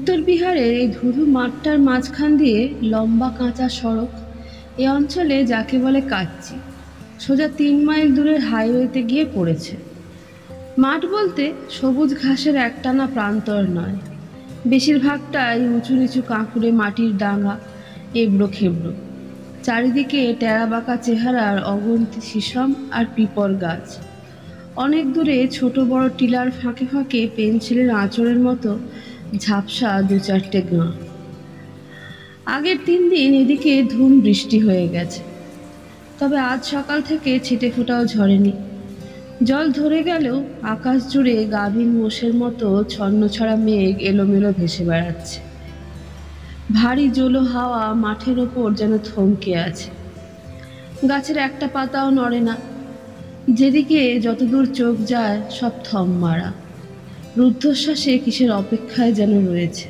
উত্তর বিহারের এই ধুধু মাঠটার মাঝখান দিয়ে লম্বা কাঁচা সড়ক। এ অঞ্চলে যাকে বলে কাচ্চি সোজা 3 মাইল দূরের হাইওয়েতে গিয়ে পড়েছে। মাঠ বলতে সবুজ ঘাসের একটানা প্রান্তর নয়, বেশিরভাগটাই উঁচু নিচু কাঁকুড়ে মাটির ডাঙা, এবড়ো খেবড়ো। চারিদিকে টেরাবাঁকা চেহারার অগন্তি শিশম আর পিপর গাছ। অনেক দূরে ছোট বড় টিলার ফাঁকে ফাঁকে পেনসিলের আঁচড়ের মতো ঝাপসা 2-4টে গাঁ। আগের 3 দিন এদিকে ধুম বৃষ্টি হয়ে গেছে, তবে আজ সকাল থেকে ছিটে ফোঁটাও ঝরেনি। জল ধরে গেলেও আকাশ জুড়ে গাভীন মোষের মতো ছন্নছাড়া মেঘ এলোমেলো ভেসে বেড়াচ্ছে। ভারী জোলো হাওয়া মাঠের ওপর যেন থমকে আছে। গাছের একটা পাতাও নড়ে না। যেদিকে যতদূর চোখ যায় সব থম মারা, রুদ্ধশ্বাসে কিসের অপেক্ষায় যেন রয়েছে।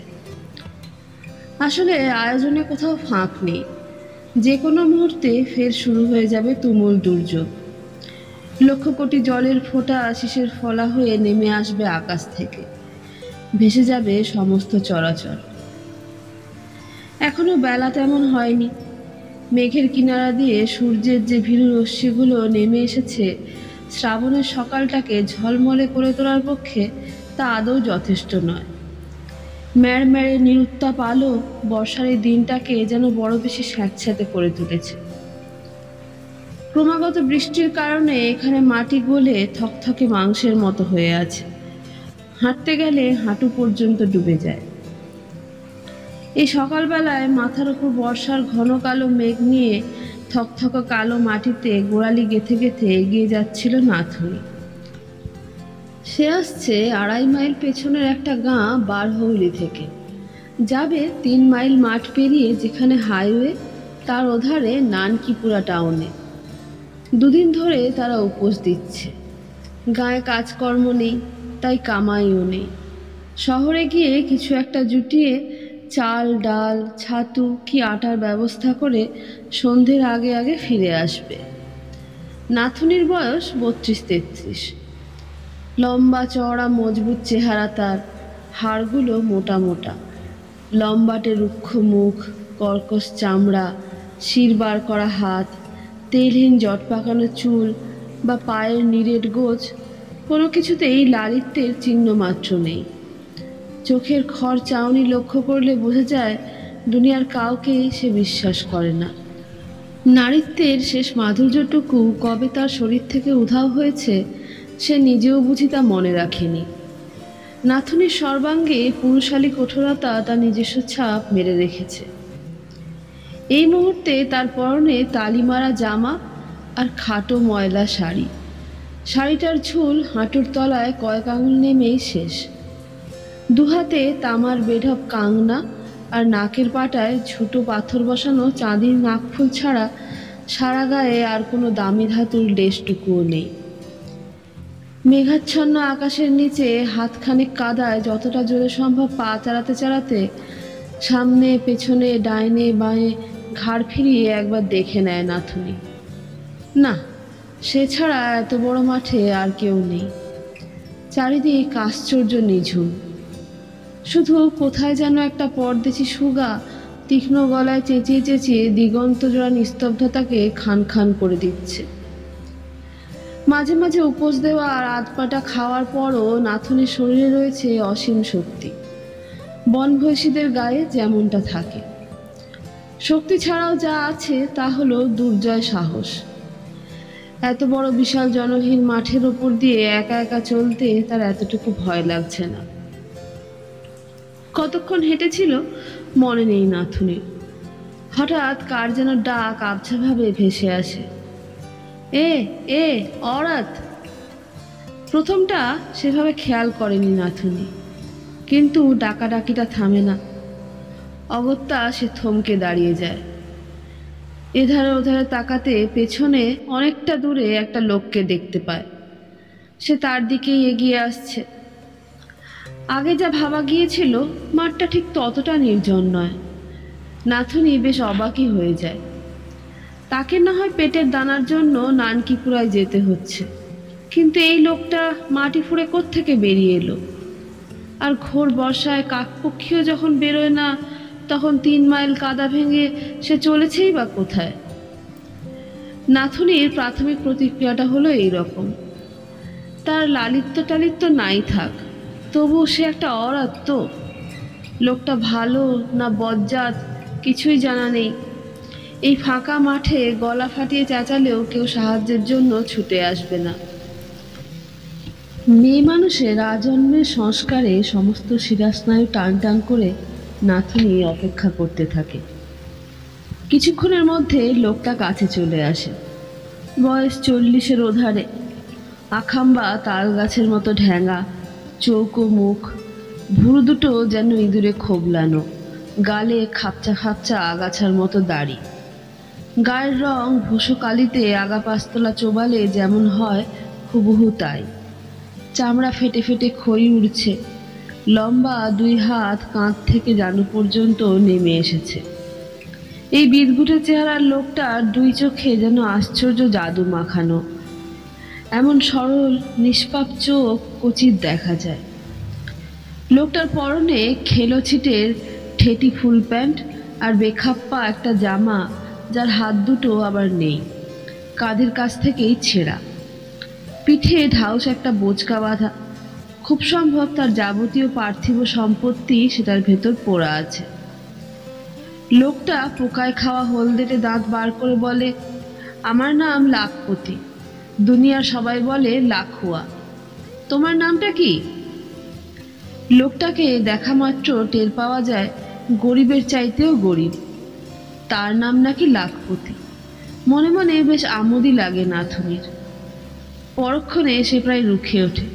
আসলে আয়োজনে কোথাও ফাঁক নেই। যে কোনো মুহূর্তে ফের শুরু হয়ে যাবে তুমুল দুর্যোগ। লক্ষ কোটি জলের ফোঁটা শিশের ফলা হয়ে নেমে আসবে আকাশ থেকে, ভেসে যাবে সমস্ত চরাচর। এখনো বেলা তেমন হয়নি। মেঘের কিনারা দিয়ে সূর্যের যে ভীরু রশ্মিগুলো নেমে এসেছে শ্রাবণের সকালটাকে ঝলমলে করে তোলার পক্ষে, তা আদৌ যথেষ্ট নয়। ম্যাড়ম্যাড়ে নিরুত্তাপ আলো বর্ষার এই দিনটাকে যেন বড় বেশি স্যাঁতস্যাঁতে করে তুলেছে। ক্রমাগত বৃষ্টির কারণে এখানে মাটি গলে থকথকে মাংসের মতো হয়ে আছে। হাঁটতে গেলে হাঁটু পর্যন্ত ডুবে যায়। এই সকালবেলায় মাথার উপর বর্ষার ঘন কালো মেঘ নিয়ে থকথক কালো মাটিতে গোড়ালি গেথে গেথে এগিয়ে যাচ্ছিল নাথুনি। সে আসছে 2.5 মাইল পেছনের একটা গাঁ বারহৌলি থেকে। যাবে 3 মাইল মাঠ পেরিয়ে যেখানে হাইওয়ে, তার ওধারে নানকিপুরা টাউনে। 2 দিন ধরে তারা উপোস দিচ্ছে। গায়ে কাজকর্ম নেই, তাই কামাইও নেই। শহরে গিয়ে কিছু একটা জুটিয়ে চাল ডাল ছাতু কি আটার ব্যবস্থা করে সন্ধ্যের আগে আগে ফিরে আসবে। নাথুনির বয়স 32-33। লম্বা চওড়া মজবুত চেহারা তার, হাড়গুলো মোটা মোটা, লম্বাটে রুক্ষ মুখ, কর্কশ চামড়া, শির বার করা হাত, তেলহীন জট পাকানো চুল বা পায়ের নিরেট গোছ, কোনো কিছুতেই লালিত্যের চিহ্ন মাত্র নেই। চোখের খড় চাউনি লক্ষ্য করলে বোঝা যায় দুনিয়ার কাউকেই সে বিশ্বাস করে না। নারীত্বের শেষ মাধুর্যটুকু কবে তার শরীর থেকে উধাও হয়েছে সে নিজেও বুঝি তা মনে রাখেনি। নাথুনির সর্বাঙ্গে পুরুষালী কঠোরতা তার নিজস্ব ছাপ মেরে রেখেছে। এই মুহূর্তে তার পরনে তালিমারা জামা আর খাটো ময়লা শাড়ি। শাড়িটার ঝুল হাঁটুর তলায় কয়েক আঙুল নেমেই শেষ। দুহাতে তামার বেঢপ কাংনা আর নাকের পাটায় ছোটো পাথর বসানো চাঁদির নাকফুল ছাড়া সারা গায়ে আর কোনো দামি ধাতুর লেশটুকুও নেই। মেঘাচ্ছন্ন আকাশের নিচে হাতখানেক কাদায় যতটা জোরে সম্ভব পা চালাতে চালাতে সামনে পেছনে ডাইনে বাঁয়ে ঘাড় ফিরিয়ে একবার দেখে নেয় নাথুনি। না, সে ছাড়া এত বড় মাঠে আর কেউ নেই। চারিদিক আশ্চর্য নিঝুম। শুধু কোথায় যেন একটা পরদেশি সুগা তীক্ষ্ণ গলায় চেঁচিয়ে চেঁচিয়ে দিগন্ত জোড়া নিস্তব্ধতাকে খান খান করে দিচ্ছে। মাঝে মাঝে উপোস দেওয়া আর আধপাটা খাওয়ার পরও নাথুনির শরীরে রয়েছে অসীম শক্তি। বনভৈষীদের গায়ে যেমনটা থাকে। শক্তি ছাড়াও যা আছে তা হলো দুর্জয় সাহস। এত বড় বিশাল জনহীন মাঠের ওপর দিয়ে একা একা চলতে তার এতটুকু ভয় লাগছে না। কতক্ষণ হেঁটেছিল মনে নেই নাথুনির। হঠাৎ কার যেন ডাক আবছাভাবে ভেসে আসে, এ এ অরাত। প্রথমটা সেভাবে খেয়াল করেনি নাথুনি, কিন্তু ডাকাডাকিটা থামে না। অগত্যা সে থমকে দাঁড়িয়ে যায়। এধারে ওধারে তাকাতে পেছনে অনেকটা দূরে একটা লোককে দেখতে পায়। সে তার দিকেই এগিয়ে আসছে। আগে যা ভাবা গিয়েছিল মাঠটা ঠিক ততটা নির্জন নয়। নাথুনি বেশ অবাকই হয়ে যায়। তাকে না হয় পেটের দানার জন্য নানকিপুরায় যেতে হচ্ছে, কিন্তু এই লোকটা মাটি ফুঁড়ে কোত্থেকে বেরিয়ে এলো? আর ঘোর বর্ষায় কাকপক্ষীও যখন বেরোয় না, তখন 3 মাইল কাদা ভেঙে সে চলেছেই বা কোথায়। নাথুনির প্রাথমিক প্রতিক্রিয়াটা হলো এই রকম। তার লালিত্য টালিত্য নাই থাক, তবু সে একটা অরাত্ম। লোকটা ভালো না বজ্জাত কিছুই জানা নেই। এই ফাঁকা মাঠে গলা ফাটিয়ে চেঁচালেও কেউ সাহায্যের জন্য ছুটে আসবে না। মেয়ে মানুষের আজন্মের সংস্কারে সমস্ত শিরাস্নায়ু টান টান করে নাথুনি অপেক্ষা করতে থাকে। কিছুক্ষণের মধ্যে লোকটা কাছে চলে আসে। বয়স 40-এর ওধারে, আখাম্বা তাল গাছের মতো ঢ্যাঙা, চৌকো মুখ, ভুরু দুটো যেন ইঁদুরে খোবলানো, গালে খাপচা খাপচা আগাছার মতো দাড়ি। গায়ের রং ভুসো কালিতে আগা পাঁচতলা চোবালে যেমন হয় হুবহু তাই। চামড়া ফেটে ফেটে খই উড়ছে। লম্বা 2 হাত কাঁধ থেকে জানু পর্যন্ত নেমে এসেছে। এই বিদঘুটে চেহারার লোকটার 2 চোখে যেন আশ্চর্য জাদু মাখানো। এমন সরল নিষ্পাপ চোখ কচিত দেখা যায়। লোকটার পরনে খেলো ছিটের ঠেটি ফুল প্যান্ট আর বেখাপ্পা একটা জামা, যার হাত দুটো আবার নেই, কাঁধের কাছ থেকেই ছেঁড়া। পিঠে ঢাউস একটা বোচকা বাঁধা। খুব সম্ভব তার যাবতীয় পার্থিব সম্পত্তি সেটার ভেতর পোড়া আছে। লোকটা পোকায় খাওয়া হলদেটে দাঁত বার করে বলে, আমার নাম লাখপতি, দুনিয়ার সবাই বলে লাখুয়া। তোমার নামটা কি? লোকটাকে দেখা মাত্র টের পাওয়া যায় গরিবের চাইতেও গরিব। তার নাম নাকি লাখপতি। মনে মনে বেশ আমোদই লাগে নাথুনির। পরক্ষণে সে প্রায় রুখে ওঠে।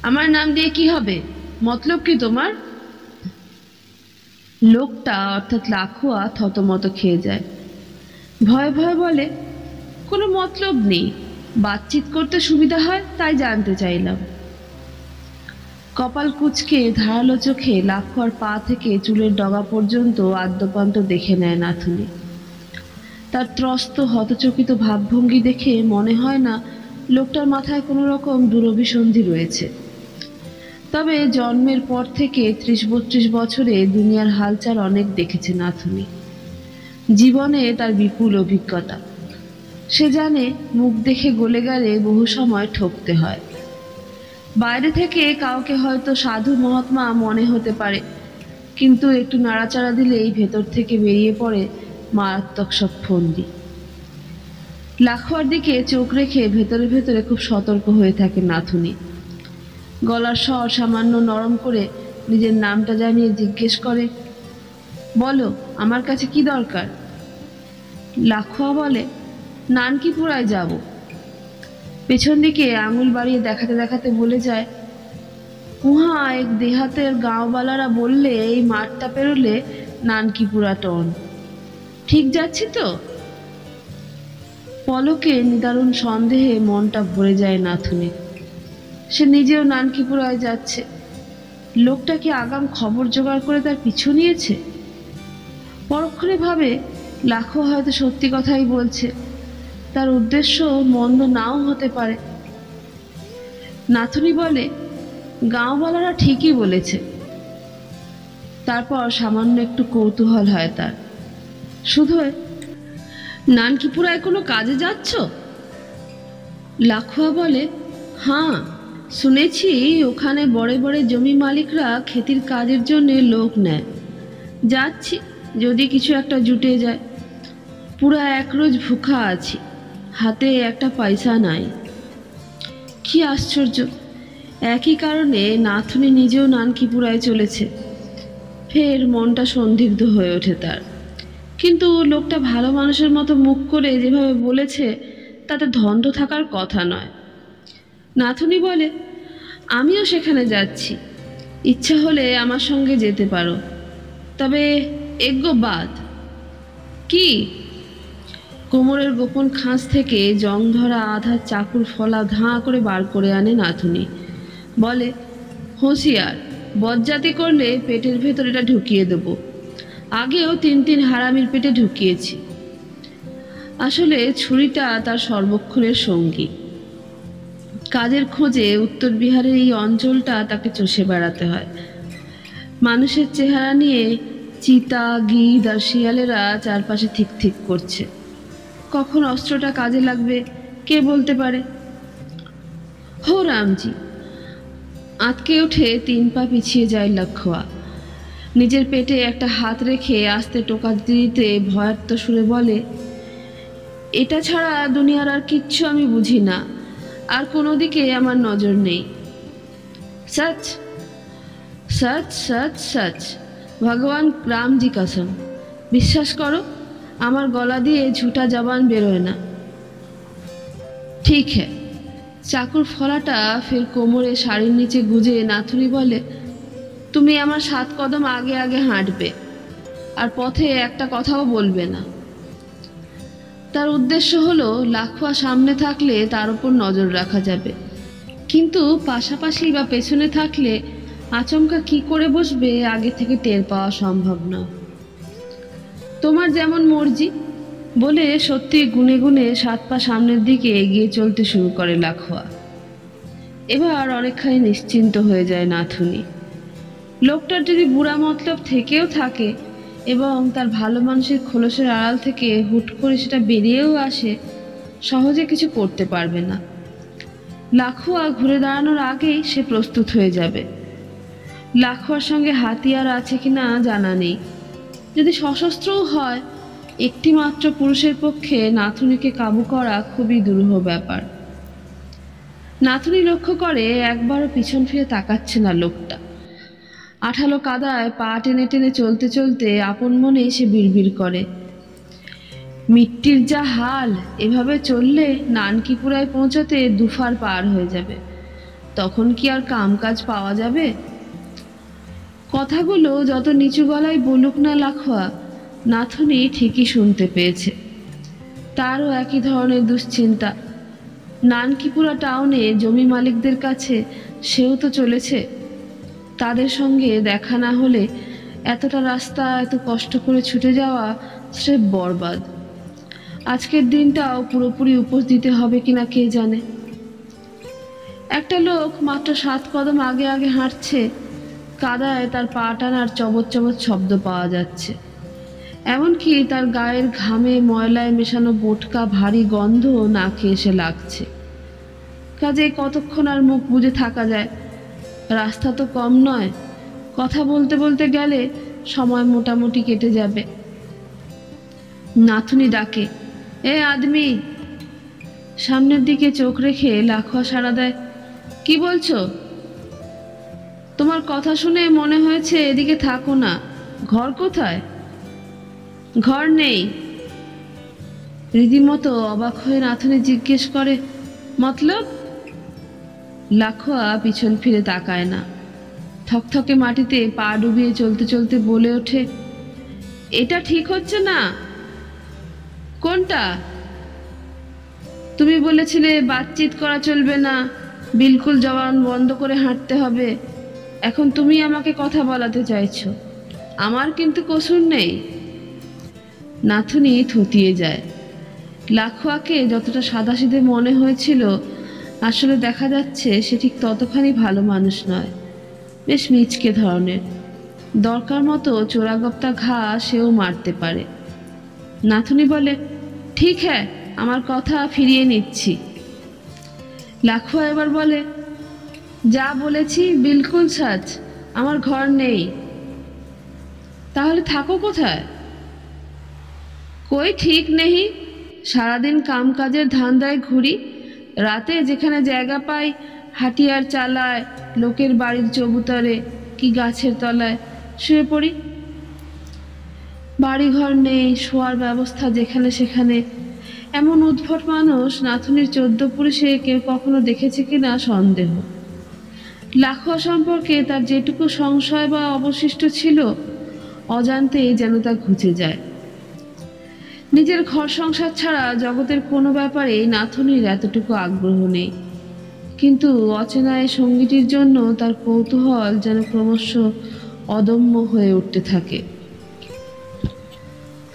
আমার নাম দিয়ে কি হবে? মতলব কি তোমার? লোকটা অর্থাৎ লাখুয়া থতমত খেয়ে যায়। ভয়ে ভয়ে বলে, কোনো মতলব নেই, বাতচিত করতে সুবিধা হয় তাই জানতে চাইলাম। কপাল কুঁচকে ধারালো চোখে লাখুয়ার পা থেকে চুলের ডগা পর্যন্ত আদ্যপান্ত দেখে নেয় নাথুনি। তার ত্রস্ত হতচকিত ভাবভঙ্গি দেখে মনে হয় না লোকটার মাথায় কোনো রকম দুরভিসন্ধি রয়েছে। তবে জন্মের পর থেকে 30-32 বছরে দুনিয়ার হালচাল অনেক দেখেছে নাথুনি। জীবনে তার বিপুল অভিজ্ঞতা। সে জানে মুখ দেখে গলে গেলে বহু সময় ঠকতে হয়। বাইরে থেকে কাউকে হয়তো সাধু মহাত্মা মনে হতে পারে, কিন্তু একটু নাড়াচাড়া দিলেই ভেতর থেকে বেরিয়ে পড়ে মারাত্মক সব ফন্দি। লাখুয়ার দিকে চোখ রেখে ভেতরে ভেতরে খুব সতর্ক হয়ে থাকে নাথুনি। গলার স্বর সামান্য নরম করে নিজের নামটা জানিয়ে জিজ্ঞেস করে, বলো আমার কাছে কি দরকার? লাখুয়া বলে, নানকিপুরায় যাব। পেছন দিকে আঙুল বাড়িয়ে দেখাতে দেখাতে বলে যায়, উহা এক দেহাতের গাঁওবালারা বললে এই মাঠটা পেরোলে নানকিপুরা টন। ঠিক যাচ্ছি তো? পলকে নিদারুণ সন্দেহে মনটা ভরে যায় নাথুনির। সে নিজেও নানকিপুরায় যাচ্ছে। লোকটা কি আগাম খবর জোগাড় করে তার পিছু নিয়েছে? পরক্ষণে ভাবে লাখো হয়তো সত্যি কথাই বলছে, তার উদ্দেশ্য মন্দ নাও হতে পারে। নাথুনি বলে, গাঁওওয়ালারা ঠিকই বলেছে। তারপর সামান্য একটু কৌতূহল হয় তার। শুধু নানকিপুরায় কোনো কাজে যাচ্ছ? লাখুয়া বলে, হ্যাঁ, শুনেছি ওখানে বড় বড় জমি মালিকরা খেতির কাজের জন্য লোক নেয়। যাচ্ছি, যদি কিছু একটা জুটে যায়। পুরা 1 রোজ ভুখা আছি, হাতে একটা পয়সা নাই। কি আশ্চর্য! একই কারণে নাথুনি নিজেও নানকিপুরায় চলেছে। ফের মনটা সন্দিগ্ধ হয়ে ওঠে তার। কিন্তু লোকটা ভালো মানুষের মতো মুখ করে যেভাবে বলেছে, তাতে দ্বন্দ্ব থাকার কথা নয়। নাথুনি বলে, আমিও সেখানে যাচ্ছি, ইচ্ছা হলে আমার সঙ্গে যেতে পারো, তবে এগো বাদ। কি? কোমরের গোপন খাঁজ থেকে জং ধরা আধা চাকুর ফলা ধাঁ করে বার করে আনে নাথুনি। বলে, হুঁশিয়ার, বজ্জাতি করলে পেটের ভেতর এটা ঢুকিয়ে দেবো। আগেও 3 হারামির পেটে ঢুকিয়েছি। আসলে ছুরিটা তার সর্বক্ষণের সঙ্গী। কাজের খোঁজে উত্তর বিহারের এই অঞ্চলটা তাকে চষে বেড়াতে হয়। মানুষের চেহারা নিয়ে চিতা, গিধ আর শিয়ালেরা চারপাশে ঠিক ঠিক করছে। কখন অস্ত্রটা কাজে লাগবে কে বলতে পারে? হো রামজি! আঁতকে উঠে 3 পা পিছিয়ে যায় লাখোয়া। নিজের পেটে একটা হাত রেখে আস্তে টোকা দিতে ভয়ার্ত সুরে বলে, এটা ছাড়া দুনিয়ার আর কিচ্ছু আমি বুঝি না, আর কোনো দিকে আমার নজর নেই। সচ সচ সচ সচ, ভগবান রামজি কসম, বিশ্বাস করো, আমার গলা দিয়ে ঝুটা জবান বেরোয় না। ঠিক হ্যাঁ। চাকুর ফলাটা ফের কোমরে শাড়ির নিচে গুজে নাথুনি বলে, তুমি আমার 7 কদম আগে আগে হাঁটবে, আর পথে একটা কথাও বলবে না। তার উদ্দেশ্য হলো লাখোয়া সামনে থাকলে তার উপর নজর রাখা যাবে, কিন্তু পাশাপাশি বা পেছনে থাকলে আচমকা কি করে বসবে আগে থেকে টের পাওয়া সম্ভব না। তোমার যেমন মর্জি বলে সত্যি গুনে গুনে 7 পা সামনের দিকে এগিয়ে চলতে শুরু করে লাখোয়া। এবার অনেকখানি নিশ্চিন্ত হয়ে যায় নাথুনি। লোকটার যদি বুড়া মতলব থেকেও থাকে এবং তার ভালো মানুষের খোলসের আড়াল থেকে হুট করে সেটা বেরিয়েও আসে, সহজে কিছু করতে পারবে না। লাখোয়া ঘুরে দাঁড়ানোর আগেই সে প্রস্তুত হয়ে যাবে। লাখোয়ার সঙ্গে হাতিয়ার আছে কিনা জানা নেই। যদি সশস্ত্রও হয়, একটি মাত্র পুরুষের পক্ষে নাথুনিকে কাবু করা খুবই দুরূহ ব্যাপার। নাথুনি লক্ষ্য করে একবারও পিছন ফিরে তাকাচ্ছে না লোকটা। আঠালো কাদায় পা টেনে টেনে চলতে চলতে আপন মনে সে বিড়বিড় করে, মিট্টির যা হাল, এভাবে চললে নানকিপুরায় পৌঁছাতে 2 ফার পার হয়ে যাবে। তখন কি আর কামকাজ পাওয়া যাবে? কথাগুলো যত নিচু গলায় বলুক না লাখোয়া, নাথুনি ঠিকই শুনতে পেয়েছে। তারও একই ধরনের দুশ্চিন্তা। নানকিপুরা টাউনে জমি মালিকদের কাছে সেও তো চলেছে। তাদের সঙ্গে দেখা না হলে এতটা রাস্তা এত কষ্ট করে ছুটে যাওয়া সে বরবাদ। আজকের দিনটাও পুরোপুরি উপোস দিতে হবে কিনা কে জানে। একটা লোক মাত্র 7 কদম আগে আগে হাঁটছে, কাদায় তার পা টানার চবৎ চবৎ শব্দ পাওয়া যাচ্ছে। এমনকি তার গায়ের ঘামে ময়লায় মেশানো বোটকা ভারী গন্ধ নাকে এসে লাগছে। কাজে কতক্ষণ আর মুখ বুজে থাকা যায়? রাস্তা তো কম নয়, কথা বলতে বলতে গেলে সময় মোটামুটি কেটে যাবে। নাথুনি ডাকে, এ আদমি! সামনের দিকে চোখ রেখে লাখোয়া সাড়া দেয়, কি বলছো? তোমার কথা শুনে মনে হয়েছে এদিকে থাকো না। ঘর কোথায়? ঘর নেই। রীতিমতো অবাক হয়ে নাথুনি জিজ্ঞেস করে, মতলব? লাখোয়া পিছন ফিরে তাকায় না। থকথকে মাটিতে পা ডুবিয়ে চলতে চলতে বলে ওঠে, এটা ঠিক হচ্ছে না। কোনটা? তুমি বলেছিলে বাতচিত করা চলবে না, বিলকুল জবান বন্ধ করে হাঁটতে হবে। এখন তুমি আমাকে কথা বলাতে চাইছো। আমার কিন্তু কসুর নেই। নাথুনি থুতিয়ে যায়। লাখোয়াকে যতটা সাদাসিধে মনে হয়েছিল, আসলে দেখা যাচ্ছে সে ঠিক ততখানি ভালো মানুষ নয়। বেশ মিচকে ধরনের। দরকার মতো চোরাগপ্তা ঘা সেও মারতে পারে। নাথুনি বলে, ঠিক হ্যাঁ, আমার কথা ফিরিয়ে নিচ্ছি। লাখোয়া এবার বলে, যা বলেছি বিলকুল সাচ, আমার ঘর নেই। তাহলে থাকো কোথায়? কই ঠিক নেই। সারাদিন কাম কাজের ধান্দায় ঘুরি, রাতে যেখানে জায়গা পাই হাতিয়ার চালায়, লোকের বাড়ির চবুতরে কি গাছের তলায় শুয়ে পড়ি। বাড়িঘর নেই, শোয়ার ব্যবস্থা যেখানে সেখানে। এমন উদ্ভট মানুষ নাথুনির 14 পুরুষে কেউ কখনো দেখেছে কিনা সন্দেহ। লাখোয়া সম্পর্কে তার যেটুকু সংশয় বা অবশিষ্ট ছিল, অজান্তেই যেন তা ঘুচে যায়। নিজের ঘর সংসার ছাড়া জগতের কোনো ব্যাপারে নাথুনির এতটুকু আগ্রহ নেই, কিন্তু অচেনা এই সঙ্গীটির জন্য তার কৌতূহল যেন ক্রমশ অদম্য হয়ে উঠতে থাকে।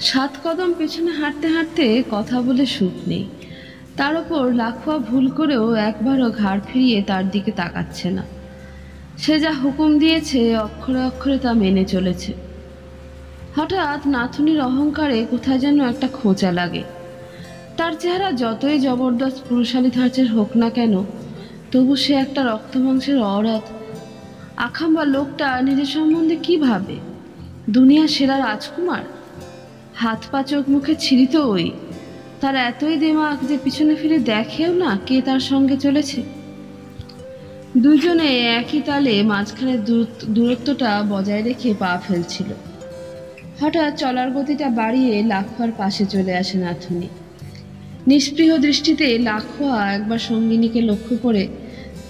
7 কদম পেছনে হাঁটতে হাঁটতে কথা বলে সুখ নেই। তার ওপর লাখুয়া ভুল করেও একবারও ঘাড় ফিরিয়ে তার দিকে তাকাচ্ছে না। সে যা হুকুম দিয়েছে অক্ষরে অক্ষরে তা মেনে চলেছে। হঠাৎ নাথুনির অহংকারে কোথায় যেন একটা খোঁচা লাগে। তার চেহারা যতই জবরদস্ত পুরুষালী ধাঁচের হোক না কেন, তবু সে একটা রক্তমাংসের অরাধ। আখাম্বা লোকটা নিজের সম্বন্ধে কি ভাবে? দুনিয়ার সেরা রাজকুমার? হাত পা চোখ মুখে ছিঁড়িত ওই। তার এতই দিমাগ যে পিছনে ফিরে দেখেও না কে তার সঙ্গে চলেছে। দুজনে একই তালে মাঝখানে দূরত্বটা বজায় রেখে পা ফেলছিল। হঠাৎ চলার গতিটা বাড়িয়ে লাখুয়ার পাশে চলে আসে নাথুনি। নিস্পৃহ দৃষ্টিতে লাখুয়া একবার সঙ্গিনীকে লক্ষ্য করে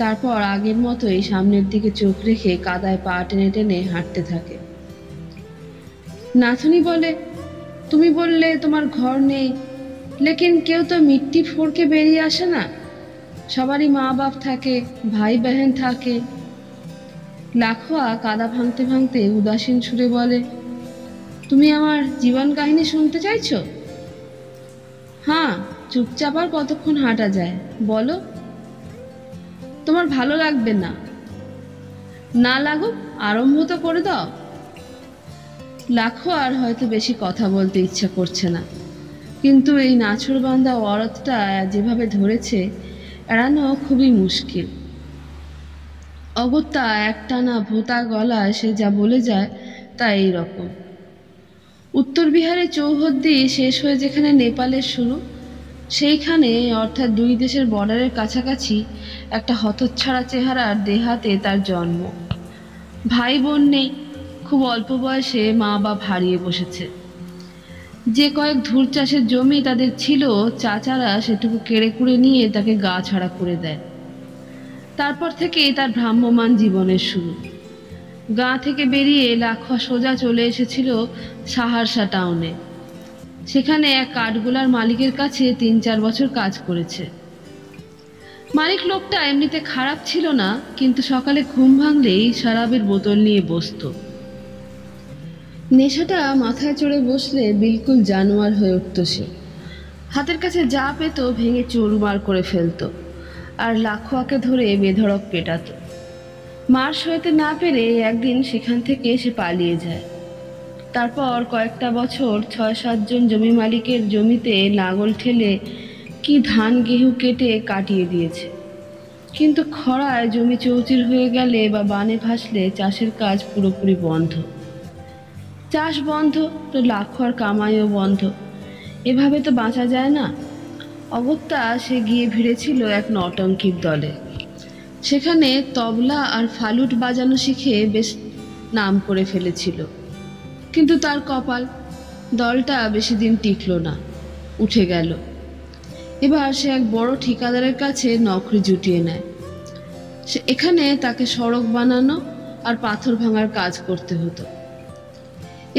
তারপর আগের মতোই সামনের দিকে চোখ রেখে কাদায় পা টেনে টেনে হাঁটতে থাকে। নাথুনি বলে, তুমি বললে তোমার ঘর নেই, লেকিন কেউ তো মিট্টি ফোড়কে বেরিয়ে আসে না। সবারই মা বাপ থাকে, ভাই বহন থাকে। লাখুয়া কাদা ভাঙতে ভাঙতে উদাসীন সুরে বলে, তুমি আমার জীবন কাহিনী শুনতে চাইছো? হ্যাঁ, চুপচাপ আর কতক্ষণ হাঁটা যায় বলো? তোমার ভালো লাগবে না? না লাগুক, আরম্ভ তো করে দাও। লাখুয়ার হয়তো বেশি কথা বলতে ইচ্ছা করছে না, কিন্তু এই নাছোড়বান্দা অরথটা যেভাবে ধরেছে এড়ানো খুবই মুশকিল। অগত্যা একটানা ভোতা গলায় সে যা বলে যায় তা এই রকম। উত্তর বিহারের চৌহদ্দি শেষ হয়ে যেখানে নেপালের শুরু, সেইখানে অর্থাৎ দুই দেশের বর্ডারের কাছাকাছি একটা হতচ্ছাড়া চেহারার দেহাতে তার জন্ম। ভাই বোন নেই, খুব অল্প বয়সে মা বাপ হারিয়ে বসেছে। যে কয়েক ধূর চাষের জমি তাদের ছিল, চাচারা সেটুকু কেড়ে কুড়ে নিয়ে তাকে গা ছাড়া করে দেয়। তারপর থেকেই তার ভ্রাম্যমান জীবনের শুরু। গাঁ থেকে বেরিয়ে লাখুয়া সোজা চলে এসেছিল সাহারসা টাউনে। সেখানে এক কাঠগোলার মালিকের কাছে ৩-৪ বছর কাজ করেছে। মালিক লোকটা এমনিতে খারাপ ছিল না, কিন্তু সকালে ঘুম ভাঙলেই শরাবের বোতল নিয়ে বসতো। নেশাটা মাথায় চড়ে বসলে বিলকুল জানোয়ার হয়ে উঠত সে। হাতের কাছে যা পেত ভেঙে চুরমার করে ফেলত, আর লাখুয়াকে ধরে বেধড়ক পেটাত। মার সইতে না পেরে একদিন সেখান থেকে সে পালিয়ে যায়। তারপর কয়েকটা বছর ৬-৭ জন জমি মালিকের জমিতে লাঙল ঠেলে কি ধান গেহু কেটে কাটিয়ে দিয়েছে। কিন্তু খরায় জমি চৌচির হয়ে গেলে বা বানে ভাসলে চাষের কাজ পুরোপুরি বন্ধ। চাষ বন্ধ তো লাখুয়ার কামাইও বন্ধ। এভাবে তো বাঁচা যায় না। অগত্যা সে গিয়ে ভিড়েছিল এক নটঙ্কির দলে। সেখানে তবলা আর ফালুট বাজানো শিখে বেশ নাম করে ফেলেছিল। কিন্তু তার কপাল, দলটা বেশি দিন টিকল না, উঠে গেল। এবার সে এক বড় ঠিকাদারের কাছে নকরি জুটিয়ে নেয়। এখানে তাকে সড়ক বানানো আর পাথর ভাঙার কাজ করতে হতো।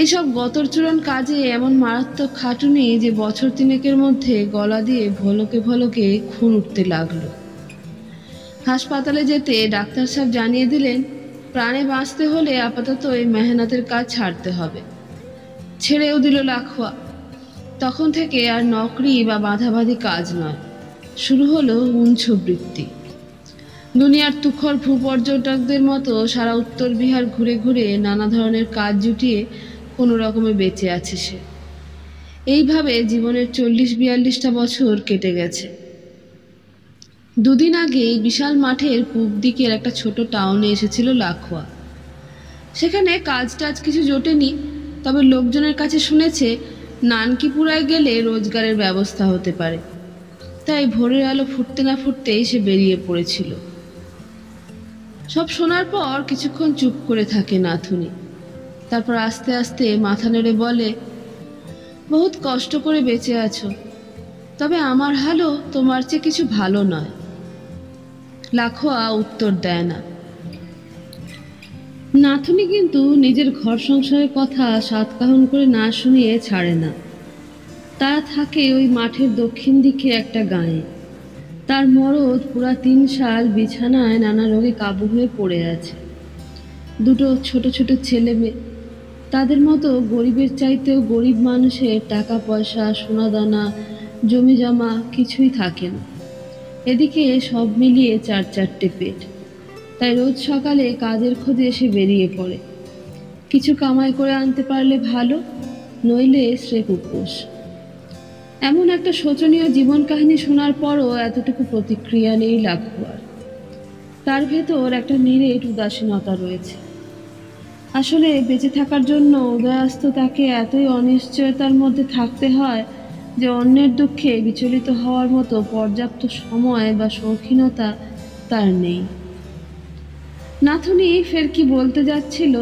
এইসব গতরচূড়ান কাজে এমন মারাত্মক খাটুনি যে বছর ৩-এর মধ্যে গলা দিয়ে ভলকে ভলকে খুন উঠতে লাগলো। হাসপাতালে যেতে ডাক্তার সাহেব জানিয়ে দিলেন, প্রাণে বাঁচতে হলে আপাতত এই মেহনতের কাজ ছাড়তে হবে। ছেড়েও দিল লাখুয়া। তখন থেকে আর নকরি বা বাঁধাবাঁধি কাজ নয়, শুরু হলো উঞ্ছবৃত্তি। দুনিয়ার তুখর ভূপর্যটকদের মতো সারা উত্তর বিহার ঘুরে ঘুরে নানা ধরনের কাজ জুটিয়ে কোনো রকমে বেঁচে আছে সে। এইভাবে জীবনের ৪০-৪২টা বছর কেটে গেছে। দুদিন আগে বিশাল মাঠের পূব দিকের একটা ছোট টাউনে এসেছিল লাখুয়া। সেখানে কাজ টাজ কিছু জোটেনি, তবে লোকজনের কাছে শুনেছে নানকিপুরায় গেলে রোজগারের ব্যবস্থা হতে পারে। তাই ভোরের আলো ফুটতে না ফুটতেই সে বেরিয়ে পড়েছিল। সব শোনার পর কিছুক্ষণ চুপ করে থাকে নাথুনি। তারপর আস্তে আস্তে মাথা নেড়ে বলে, বহুত কষ্ট করে বেঁচে আছো, তবে আমার হালও তোমার চেয়ে কিছু ভালো নয়। লাখুয়া উত্তর দেয় না। নাথুনি কিন্তু নিজের ঘর সংসারের কথা সাতকাহন করে না শুনিয়ে ছাড়ে না। তারা থাকে ওই মাঠের দক্ষিণ দিকে একটা গাঁয়ে। তার মরদ পুরা ৩ সাল বিছানায় নানা রোগে কাবু হয়ে পড়ে আছে। দুটো ছোট ছোট ছেলে মেয়ে। তাদের মতো গরিবের চাইতেও গরিব মানুষের টাকা পয়সা, সোনাদানা, জমি জমা কিছুই থাকে না। এদিকে সব মিলিয়ে 4-4টে পেট। তাই রোজ সকালে কাজের খোঁজে সে বেরিয়ে পড়ে। কিছু কামাই করে আনতে পারলে ভালো, নইলে স্রেফ উপোস। এমন একটা শোচনীয় জীবন কাহিনী শোনার পরও এতটুকু প্রতিক্রিয়া নেই লাখুয়ার। তার ভেতর একটা নিরেট উদাসীনতা রয়েছে। আসলে বেঁচে থাকার জন্য উদয়াস্ত তাকে এতই অনিশ্চয়তার মধ্যে থাকতে হয় যে অন্যের দুঃখে বিচলিত হওয়ার মতো পর্যাপ্ত সময় বা শৌখিনতা তার নেই। নাথুনি ফের কি বলতে যাচ্ছিল,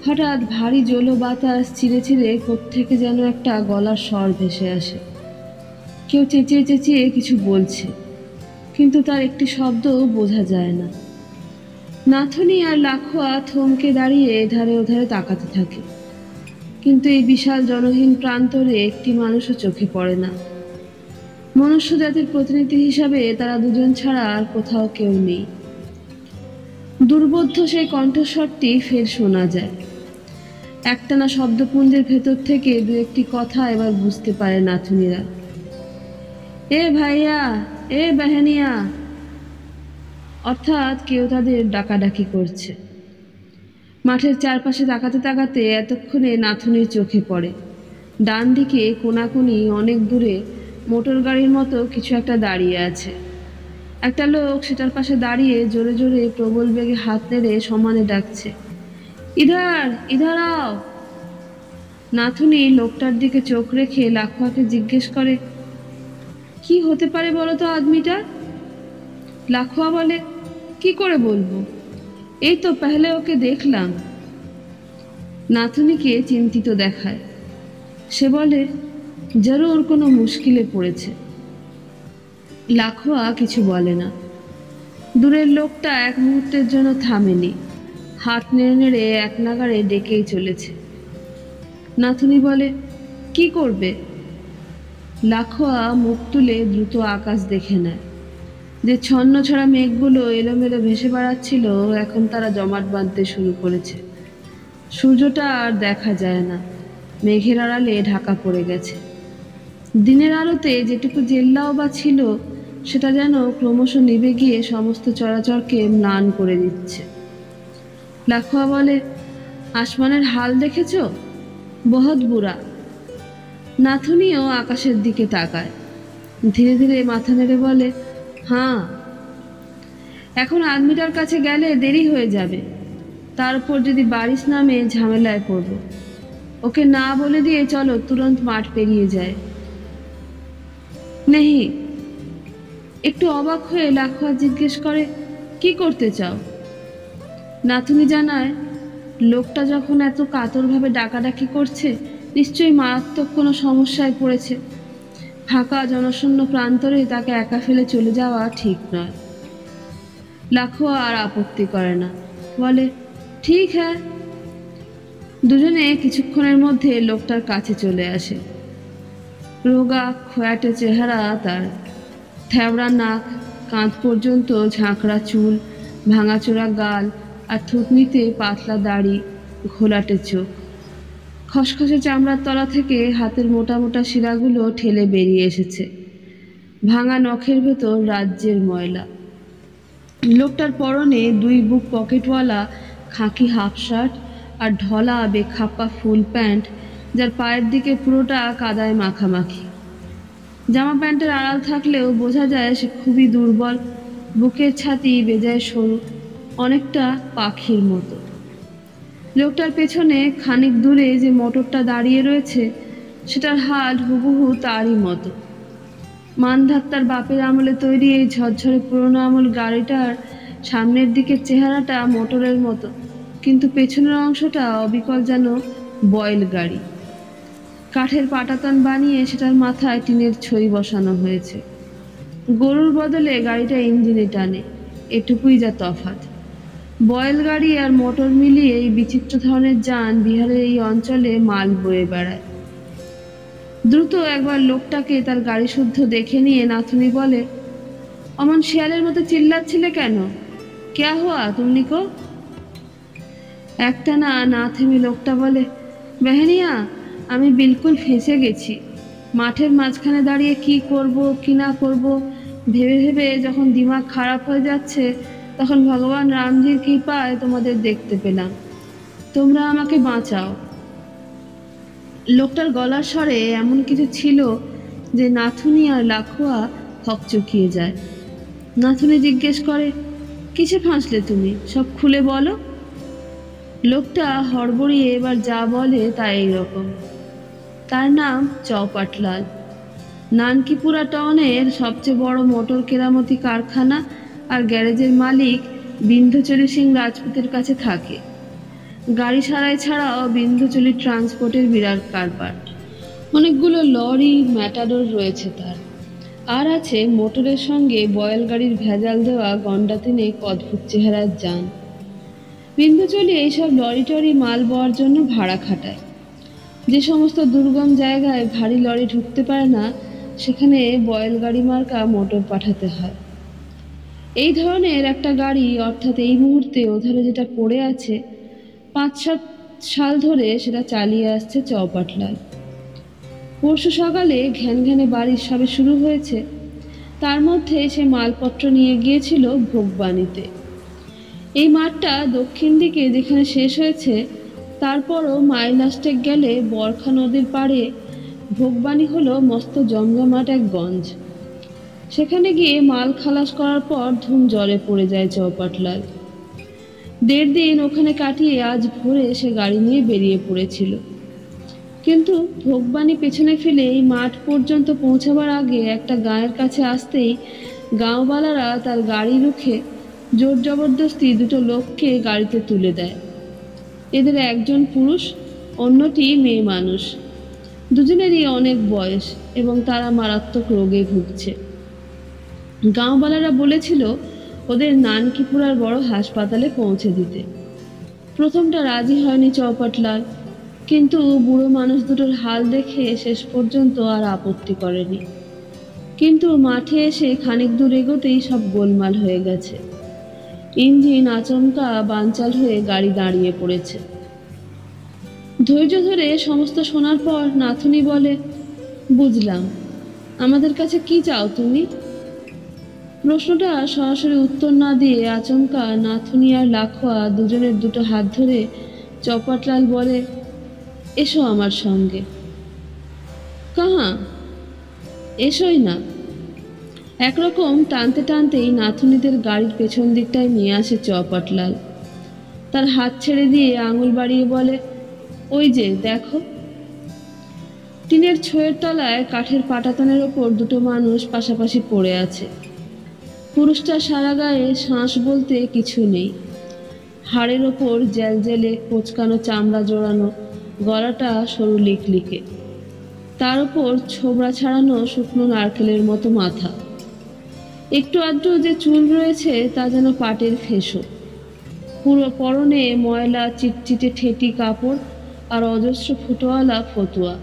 হঠাৎ ভারী জলো বাতাস চিরে চিরে কোত্থেকে যেন একটা গলার স্বর ভেসে আসে। কেউ চেঁচিয়ে চেঁচিয়ে কিছু বলছে, কিন্তু তার একটি শব্দও বোঝা যায় না। নাথুনি আর লাখুয়া থমকে দাঁড়িয়ে এধারে ওধারে তাকাতে থাকে, কিন্তু এই বিশাল জনহীন প্রান্তরে একটি মানুষও চোখে পড়ে না। মনুষ্য জাতির প্রতিনিধি হিসাবে তারা দুজন ছাড়া আর কোথাও কেউ নেই। দুর্বোধ্য সেই কণ্ঠস্বরটি ফের শোনা যায়। একটানা শব্দপুঞ্জের ভেতর থেকে দু একটি কথা এবার বুঝতে পারে নাথুনিরা। এ ভাইয়া, এ বেহেনিয়া, অর্থাৎ কেউ তাদের ডাকাডাকি করছে। মাঠের চারপাশে তাকাতে তাকাতে এতক্ষণে নাথুনির চোখে পড়ে ডান দিকে কোনাকুনি অনেক দূরে মোটর গাড়ির মতো কিছু একটা দাঁড়িয়ে আছে। একটা লোক সেটার পাশে দাঁড়িয়ে জোরে জোরে প্রবল বেগে হাত নেড়ে সমানে ডাকছে, ইধার ইধার আও। নাথুনি লোকটার দিকে চোখ রেখে লাখুয়াকে জিজ্ঞেস করে, কি হতে পারে বলো তো আদমিটা? লাখুয়া বলে, কি করে বলবো, এই তো পেহলে ওকে দেখলাম। নাথুনিকে চিন্তিত দেখায়। সে বলে, জরুর কোনো মুশকিলে পড়েছে। লাখুয়া কিছু বলে না। দূরের লোকটা এক মুহূর্তের জন্য থামেনি, হাত নেড়ে নেড়ে এক নাগাড়ে ডেকেই চলেছে। নাথুনি বলে, কি করবে? লাখুয়া মুখ তুলে দ্রুত আকাশ দেখে নেয়। যে ছন্ন ছড়া মেঘগুলো এলোমেলো ভেসে বেড়াচ্ছিল, এখন তারা জমাট বাঁধতে শুরু করেছে। সূর্যটা আর দেখা যায় না, মেঘের আড়ালে ঢাকা পড়ে গেছে। দিনের আলোতে যেটুকু জেল্লাও বা ছিল, সেটা যেন ক্রমশ নিভে গিয়ে সমস্ত চরাচরকে ম্লান করে দিচ্ছে। লাখুয়া বলে, আসমানের হাল দেখেছ? বহুত বুড়া। নাথুনিও আকাশের দিকে তাকায়, ধীরে ধীরে মাথা নেড়ে বলে, হ্যাঁ। এখন আদমিটার কাছে গেলে দেরি হয়ে যাবে, তারপর যদি বারিশ নামে ঝামেলায় পড়ব। ওকে না বলে দিয়ে চলো তুরন্ত মাঠ পেরিয়ে যায়। নেহি। একটু অবাক হয়ে লাখুয়া জিজ্ঞেস করে, কি করতে চাও? নাথুনি জানায়, লোকটা যখন এত কাতরভাবে ডাকাডাকি করছে, নিশ্চয়ই মারাত্মক কোনো সমস্যায় পড়েছে। ফাঁকা জনশূন্য প্রান্তরে তাকে একা ফেলে চলে যাওয়া ঠিক নয়। লাখুয়া আর আপত্তি করে না, বলে, ঠিক হ্যাঁ। দুজনে কিছুক্ষণের মধ্যে লোকটার কাছে চলে আসে। রোগা খোয়াটে চেহারা তার, থ্যাবড়া নাক, কাঁধ পর্যন্ত ঝাঁকড়া চুল, ভাঙাচোরা গাল আর থুতনিতে পাতলা দাড়ি, ঘোলাটে চোখ। খসখসে চামড়ার তলা থেকে হাতের মোটা মোটা শিরাগুলো ঠেলে বেরিয়ে এসেছে। ভাঙা নখের ভেতর রাজ্যের ময়লা। লোকটার পরনে 2 বুক পকেটওয়ালা খাকি হাফ শার্ট আর ঢলা বেখাপ্পা ফুল প্যান্ট, যার পায়ের দিকে পুরোটা কাদায় মাখামাখি। জামা প্যান্টের আড়াল থাকলেও বোঝা যায় সে খুবই দুর্বল। বুকের ছাতি বেজায় সরু, অনেকটা পাখির মতো। লোকটার পেছনে খানিক দূরে যে মোটরটা দাঁড়িয়ে রয়েছে, সেটার হাল হুবহু তারই মতো। মানধাত্তার বাপের আমলে তৈরি এই ঝরঝরে পুরোনো আমল গাড়িটার সামনের দিকের চেহারাটা মোটরের মতো, কিন্তু পেছনের অংশটা অবিকল যেন বয়েল গাড়ি। কাঠের পাটাতন বানিয়ে সেটার মাথায় টিনের ছই বসানো হয়েছে। গরুর বদলে গাড়িটা ইঞ্জিনে টানে, এটুকুই যা তফাৎ। বয়েল গাড়ি আর মোটর মিলিয়ে এই বিচিত্র ধরনের যান বিহারের এই অঞ্চলে মাল বয়ে বেড়ায়। দ্রুত একবার লোকটাকে তার গাড়ি শুদ্ধ দেখে নিয়ে নাথুনি বলে, অমন শিয়ালের মতো চিল্লাচ্ছিলে কেন? ক্যা হুয়া তুমনিকো? একটানা না থেমে লোকটা বলে, বেহেনিয়া, আমি বিলকুল ফেঁসে গেছি। মাঠের মাঝখানে দাঁড়িয়ে কি করব কি না করব ভেবে ভেবে যখন দিমাগ খারাপ হয়ে যাচ্ছে, তখন ভগবান রামজির কৃপায় তোমাদের দেখতে পেলাম। তোমরা আমাকে বাঁচাও। লোকটার গলার স্বরে এমন কিছু ছিল যে নাথুনি আর লাখুয়া হকচকিয়ে যায়। নাথুনি জিজ্ঞেস করে, কিসে ফাঁসলে তুমি? সব খুলে বলো। লোকটা হড়বড়িয়ে এবার যা বলে তা এইরকম। তার নাম চৌপাটলাল। নানকিপুরা টাউনের সবচেয়ে বড় মোটর কেরামতি কারখানা আর গ্যারেজের মালিক বিন্ধ্যচলী সিং রাজপুতের কাছে থাকে। গাড়ি সারাই ছাড়াও বিন্ধ্যচলী ট্রান্সপোর্টের বিরাট কারবার। অনেকগুলো লরি ম্যাটাডোর রয়েছে তার। আর আছে মোটরের সঙ্গে বয়েল গাড়ির ভেজাল দেওয়া গন্ডা তিনেক অদ্ভুত চেহারার যান। বিন্ধ্যচলী এইসব লরি টরি মাল বওয়ার জন্য ভাড়া খাটায়। যে সমস্ত দুর্গম জায়গায় ভারী লরি ঢুকতে পারে না, সেখানে বয়েল গাড়ি মার্কা মোটর পাঠাতে হয়। এই ধরনের একটা গাড়ি, অর্থাৎ এই মুহূর্তে ওধারে যেটা পড়ে আছে, 5-7 সাল ধরে সেটা চালিয়ে আসছে চৌপাটলাল। পরশু সকালে ঘ্যান ঘ্যানে বাড়ির সবে শুরু হয়েছে, তার মধ্যে সে মালপত্র নিয়ে গিয়েছিল ভোগবাণীতে। এই মাঠটা দক্ষিণ দিকে যেখানে শেষ হয়েছে, তারপরও মাইল 8 গেলে বরখা নদীর পাড়ে ভোগবাণী হলো মস্ত জমজমাট এক গঞ্জ। সেখানে গিয়ে মাল খালাস করার পর ধুম জ্বরে পড়ে যায় চৌপাটলাল। 1.5 দিন ওখানে কাটিয়ে আজ ভোরে সে গাড়ি নিয়ে বেরিয়ে পড়েছিল। কিন্তু ভোগবাণী পেছনে ফেলে এই মাঠ পর্যন্ত পৌঁছাবার আগে একটা গাঁয়ের কাছে আসতেই গাঁওবালারা তার গাড়ি রুখে জোর জবরদস্তি 2 লোককে গাড়িতে তুলে দেয়। এদের একজন পুরুষ, অন্যটি মেয়ে মানুষ। দুজনেরই অনেক বয়স এবং তারা মারাত্মক রোগে ভুগছে। গাঁওবালারা বলেছিল ওদের নানকিপুরার বড় হাসপাতালে পৌঁছে দিতে। প্রথমটা রাজি হয়নি চৌপাটলাল, কিন্তু বুড়ো মানুষ দুটোর হাল দেখে শেষ পর্যন্ত আর আপত্তি করেনি। কিন্তু মাঠে এসে খানিক দূর এগোতেই সব গোলমাল হয়ে গেছে। ইঞ্জিন আচমকা বানচাল হয়ে গাড়ি দাঁড়িয়ে পড়েছে। ধৈর্য ধরে সমস্ত শোনার পর নাথুনি বলে, বুঝলাম, আমাদের কাছে কি চাও তুমি? প্রশ্নটা সরাসরি উত্তর না দিয়ে আচমকা নাথুনি আর লাখোয়া দুজনের 2 হাত ধরে চৌপাটলাল বলে, এসো আমার সঙ্গে। কাহা? এসোই না। একরকম টানতে টানতেই নাথুনিদের গাড়ির পেছন দিকটায় নিয়ে আসে চৌপাটলাল। তার হাত ছেড়ে দিয়ে আঙুল বাড়িয়ে বলে, ওই যে দেখো। টিনের ছয়ের তলায় কাঠের পাটাতনের ওপর 2 মানুষ পাশাপাশি পড়ে আছে। পুরুষটার সারা গায়ে শ্বাস বলতে কিছু নেই। হাড়ের ওপর জ্যালজ্যালে কোঁচকানো চামড়া জোড়ানো, গলাটা সরু লিকলিকে। তার ওপর ছোবড়া ছাড়ানো শুকনো নারকেলের মতো মাথা। একটু আধটু যে চুল রয়েছে তা যেন পাটের ফেঁসো। পুরো পরনে ময়লা চিটচিটে ঠেটি কাপড় আর অজস্র ফুটোওয়ালা ফতুয়া।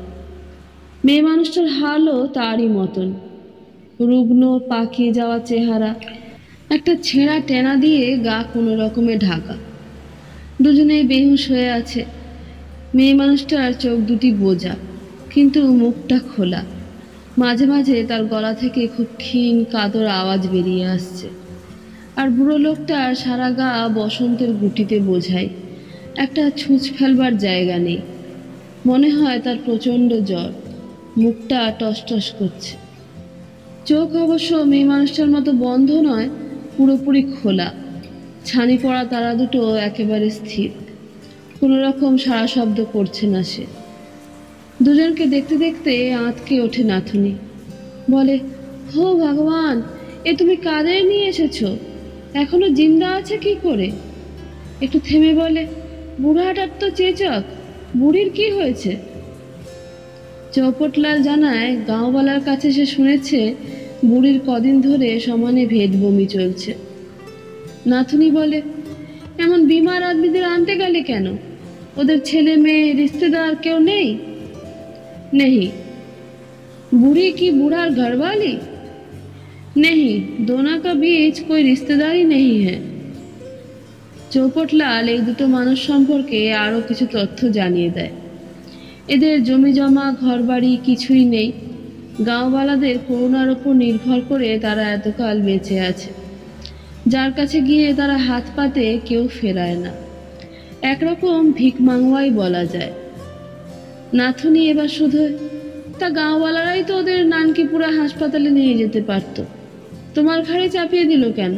মেয়ে মানুষটার হালও তারই মতন, রুগ্ন পাকিয়ে যাওয়া চেহারা, একটা ছেঁড়া টেনা দিয়ে গা কোনো রকমে ঢাকা। দুজনেই বেহুশ হয়ে আছে। মেয়ে মানুষটার চোখ দুটি বোজা, কিন্তু মুখটা খোলা। মাঝে মাঝে তার গলা থেকে খুব ক্ষীণ কাতর আওয়াজ বেরিয়ে আসছে। আর বুড়ো লোকটার সারা গা বসন্তের গুটিতে বোঝায়, একটা ছুঁচ ফেলবার জায়গা নেই। মনে হয় তার প্রচণ্ড জ্বর, মুখটা টসটস করছে। চোখ অবশ্য মেয়ে মানুষটার মতো বন্ধ নয়, পুরোপুরি খোলা। ছানি পড়া তারা দুটো একেবারে স্থির, কোনো রকম সারা শব্দ করছে না সে। দুজনকে দেখতে দেখতে আঁতকে ওঠে নাথুনি। বলে, হো ভগবান, এ তুমি কাদের নিয়ে এসেছো? এখনো জিন্দা আছে কি করে? একটু থেমে বলে, বুড়াটার তো চেচক, বুড়ির কি হয়েছে? চৌপটলাল জানায়, গাঁওবালার কাছে সে শুনেছে বুড়ির কদিন ধরে সমানে ভেদ বমি চলছে। নাথুনি বলে, এমন বিমার আদমিদের আনতে গেলে কেন? ওদের ছেলে মেয়ে রিश्तेदार কেউ নেই? नहीं। बूढ़ी की बूढ़ा घर वाली? नहीं, दोनों का बीच कोई रिश्तेदारी नहीं है। চৌপটলাল এই 2 মানুষ সম্পর্কে আরও কিছু তথ্য জানিয়ে দেয়। এদের জমি জমা ঘরবাড়ি কিছুই নেই। গাঁওওয়ালাদের করুণার ওপর নির্ভর করে তারা এতকাল বেঁচে আছে, যার কাছে গিয়ে তারা হাত পাতে কেউ ফেরায় না। একরকম ভিক মাঙ্গাই বলা যায়। নাথুনি এবার শুধু, তা গাঁওওয়ালারাই তো ওদের নানকিপুরা হাসপাতালে নিয়ে যেতে পারত, তোমার ঘাড়ে চাপিয়ে দিল কেন?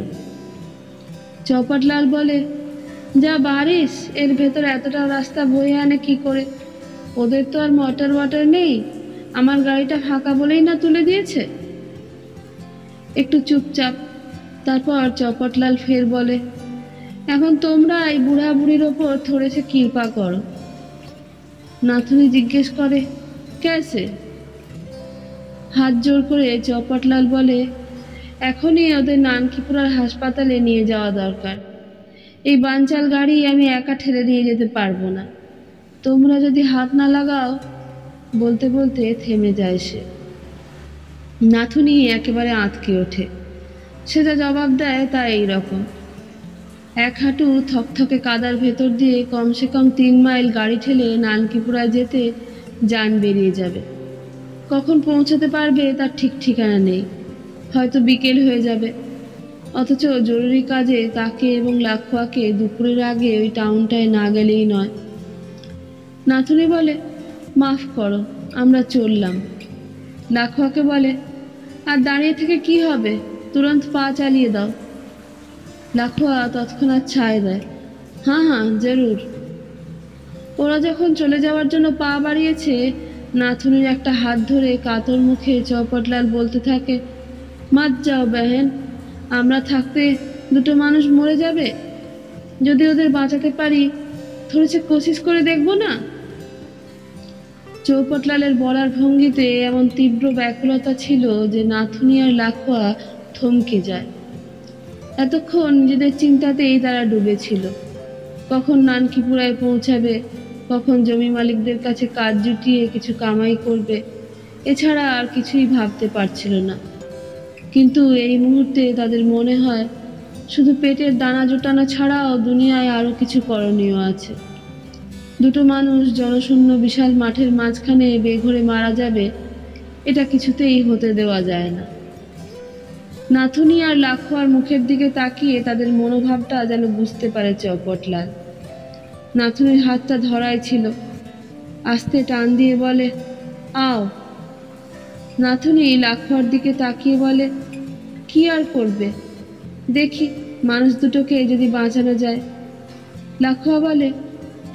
চৌপাটলাল বলে, যা বারিশ, এর ভেতর এতটা রাস্তা বয়ে আনে কি করে? ওদের তো আর মোটর ওয়াটার নেই, আমার গাড়িটা ফাঁকা বলেই না তুলে দিয়েছে। একটু চুপচাপ। তারপর চৌপাটলাল ফের বলে, এখন তোমরা এই বুড়া বুড়ির ওপর থোড়েছে কৃপা করো। নাথুনি জিজ্ঞেস করে, কেসে? হাত জোর করে চৌপাটলাল বলে, এখনই ওদের নানকিপুরার হাসপাতালে নিয়ে যাওয়া দরকার। এই বানচাল গাড়ি আমি একা ঠেলে নিয়ে যেতে পারবো না, তোমরা যদি হাত না লাগাও। বলতে বলতে থেমে যায় সে। নাথুনি একেবারে আঁতকে ওঠে। সে যা জবাব দেয় তা এই রকম। এক হাঁটু থকথকে কাদার ভেতর দিয়ে কমসে কম 3 মাইল গাড়ি ঠেলে নানকিপুরায় যেতে যান বেরিয়ে যাবে। কখন পৌঁছাতে পারবে তার ঠিক ঠিকানা নেই, হয়তো বিকেল হয়ে যাবে। অথচ জরুরি কাজে তাকে এবং লাখোয়াকে দুপুরের আগে ওই টাউনটায় না গেলেই নয়। নাথুনি বলে, মাফ করো, আমরা চললাম। লাখোয়াকে বলে, আর দাঁড়িয়ে থেকে কি হবে, তুরন্ত পা চালিয়ে দাও। লাখোয়া তৎক্ষণাৎ ছায় দেয়, হ্যাঁ হ্যাঁ জরুর। ওরা যখন চলে যাওয়ার জন্য পা বাড়িয়েছে, নাথুনির একটা হাত ধরে কাতর মুখে চৌপাটলাল বলতে থাকে, মাত যাও বেহেন, আমরা থাকতে দুটো মানুষ মরে যাবে। যদি ওদের বাঁচাতে পারি, থোড়েছে কোশিশ করে দেখবো না? চৌপাটলালের বলার ভঙ্গিতে এমন তীব্র ব্যাকুলতা ছিল যে নাথুনি আর লাখোয়া থমকে যায়। এতক্ষণ নিজেদের চিন্তাতেই তারা ডুবেছিল। কখন নানকিপুরায় পৌঁছাবে, কখন জমি মালিকদের কাছে কাজ জুটিয়ে কিছু কামাই করবে, এছাড়া আর কিছুই ভাবতে পারছিল না। কিন্তু এই মুহূর্তে তাদের মনে হয় শুধু পেটের দানা জোটানো ছাড়াও দুনিয়ায় আরও কিছু করণীয় আছে। দুটো মানুষ জনশূন্য বিশাল মাঠের মাঝখানে বেঘরে মারা যাবে, এটা কিছুতেই হতে দেওয়া যায় না। নাথুনি আর লাখোয়ার মুখের দিকে তাকিয়ে তাদের মনোভাবটা যেন বুঝতে পারে চৌপাটলাল। নাথুনির হাতটা ধরাই ছিল, আস্তে টান দিয়ে বলে, আও। নাথুনি লাখোয়ার দিকে তাকিয়ে বলে, কি আর করবে, দেখি মানুষ দুটোকে যদি বাঁচানো যায়। লাখোয়া বলে,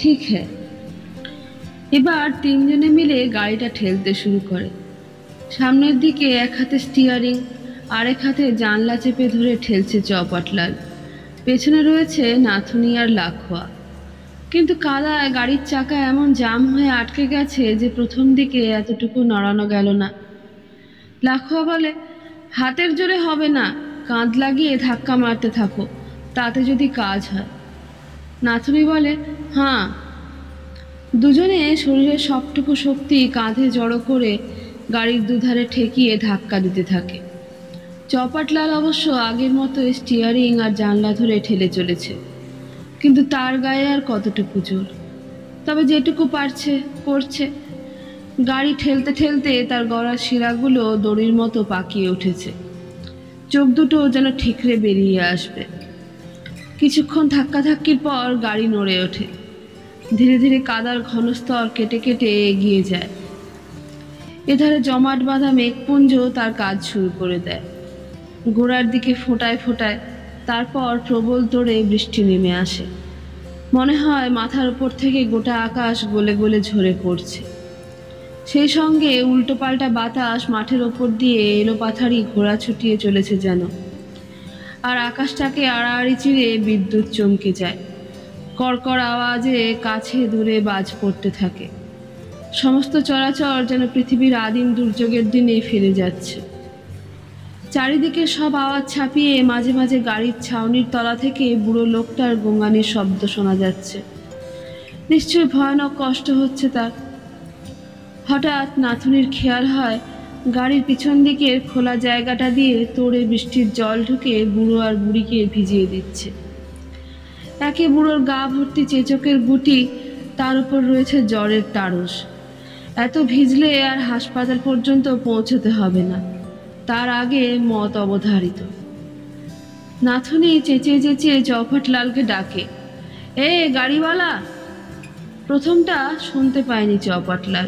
ঠিক হ্যাঁ। এবার তিনজনে মিলে গাড়িটা ঠেলতে শুরু করে। সামনের দিকে এক হাতে স্টিয়ারিং, আরেক হাতে জানলা চেপে ধরে ঠেলছে চৌপাটলাল। পেছনে রয়েছে নাথুনি আর লাখোয়া। কিন্তু কাদায় গাড়ির চাকা এমন জাম হয়ে আটকে গেছে যে প্রথম দিকে এতটুকু নড়ানো গেল না। লাখোয়া বলে, হাতের জোরে হবে না, কাঁধ লাগিয়ে ধাক্কা মারতে থাকো, তাতে যদি কাজ হয়। নাথুনি বলে, হ্যাঁ। দুজনে শরীরের সবটুকু শক্তি কাঁধে জড়ো করে গাড়ির দুধারে ঠেকিয়ে ধাক্কা দিতে থাকে। চৌপাটলাল অবশ্য আগের মতো স্টিয়ারিং আর জানলা ধরে ঠেলে চলেছে, কিন্তু তার গায়ে আর কতটুকু জোর, তবে যেটুকু পারছে করছে। গাড়ি ঠেলতে ঠেলতে তার গলার শিরাগুলো দড়ির মতো পাকিয়ে উঠেছে, চোখ দুটো যেন ঠিকরে বেরিয়ে আসবে। কিছুক্ষণ ধাক্কাধাক্কির পর গাড়ি নড়ে ওঠে, ধীরে ধীরে কাদার ঘনস্তর কেটে কেটে এগিয়ে যায়। এধারে জমাট বাঁধা মেঘপুঞ্জ তার কাজ শুরু করে দেয়। গোড়ার দিকে ফোঁটায় ফোঁটায়, তারপর প্রবল তোড়ে বৃষ্টি নেমে আসে। মনে হয় মাথার উপর থেকে গোটা আকাশ গলে গলে ঝরে পড়ছে। সেই সঙ্গে উল্টোপাল্টা বাতাস মাঠের ওপর দিয়ে এলোপাথারি ঘোড়া ছুটিয়ে চলেছে যেন। আর আকাশটাকে আড়াআড়ি চিরে বিদ্যুৎ চমকে যায়। কড়কড় আওয়াজে কাছে দূরে বাজ পড়তে থাকে। সমস্ত চরাচর যেন পৃথিবীর আদিম দুর্যোগের দিনে ফিরে যাচ্ছে। চারিদিকে সব আওয়াজ ছাপিয়ে মাঝে মাঝে গাড়ির ছাউনির তলা থেকে বুড়ো লোকটার গোঙানির শব্দ শোনা যাচ্ছে। নিশ্চয়ই ভয়ানক কষ্ট হচ্ছে তার। হঠাৎ নাথুনির খেয়াল হয় গাড়ির পিছন দিকের খোলা জায়গাটা দিয়ে তোড়ে বৃষ্টির জল ঢুকে বুড়ো আর বুড়িকে ভিজিয়ে দিচ্ছে। একে বুড়োর গা ভর্তি চেচকের গুটি, তার উপর রয়েছে জ্বরের তাড়স। এত ভিজলে আর হাসপাতাল পর্যন্ত পৌঁছতে হবে না, তার আগে মত অবধারিত। নাথুনি চেঁচিয়ে চেঁচিয়ে চৌপাটলালকে ডাকে, এ গাড়িওয়ালা। প্রথমটা শুনতে পায়নি চৌপাটলাল।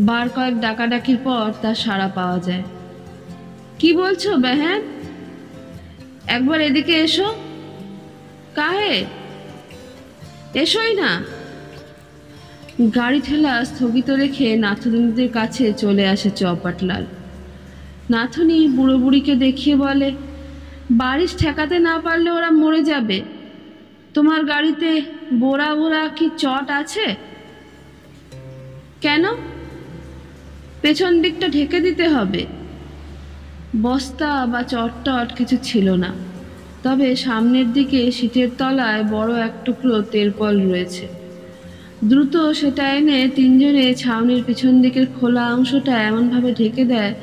বার কয়েক ডাকাডাকির পর তার সাড়া পাওয়া যায়। কি বলছো বেহেন? একবার এদিকে এসো। কাহে? এসোই না। গাড়ি ঠেলা স্থগিত রেখে নাথুনিদের কাছে চলে আসে চৌপাটলাল। নাথুনি বুড়ো বুড়িকে দেখিয়ে বলে, বারিশ ঠেকাতে না পারলে ওরা মরে যাবে। তোমার গাড়িতে বোরা বোরা কি চট আছে? কেন? পেছন দিকটা ঢেকে দিতে হবে। বস্তা বা চট কিছু ছিল না, তবে সামনের দিকে সিটের তলায় বড় এক টুকরো তেরপল রয়েছে। দ্রুত সেটা এনে তিনজনে ছাউনির পিছন দিকের খোলা অংশটা এমনভাবে ঢেকে দেয়